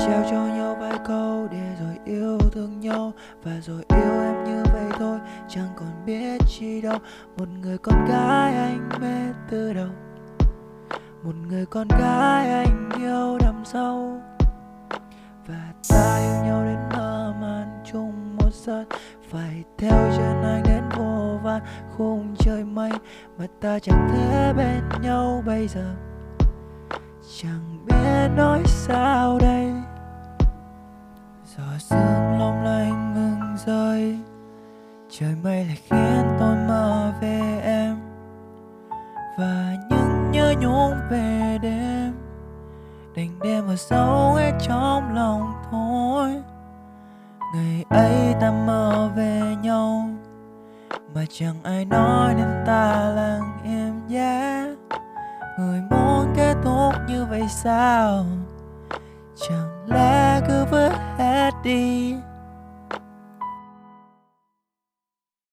trao cho nhau vài câu để rồi yêu thương nhau, và rồi yêu em như vậy thôi, chẳng còn biết chi đâu. Một người con gái anh mê từ đầu, một người con gái anh yêu đắm sâu, và ta yêu nhau đến mơ màng chung một giấc. Phải theo chân anh đến vô vàn khung trời mây, mà ta chẳng thể bên nhau bây giờ. Chẳng biết nói sao đây, giọt sương long lanh ngừng rơi, trời mây lại khiến tôi mơ về em, và những nhớ nhung về đêm đành đem vào sâu hết trong lòng thôi. Ngày ấy ta mơ về nhau mà chẳng ai nói nên ta lặng im nhé. Người muốn kết thúc như vậy sao, chẳng lẽ cứ vứt hết đi.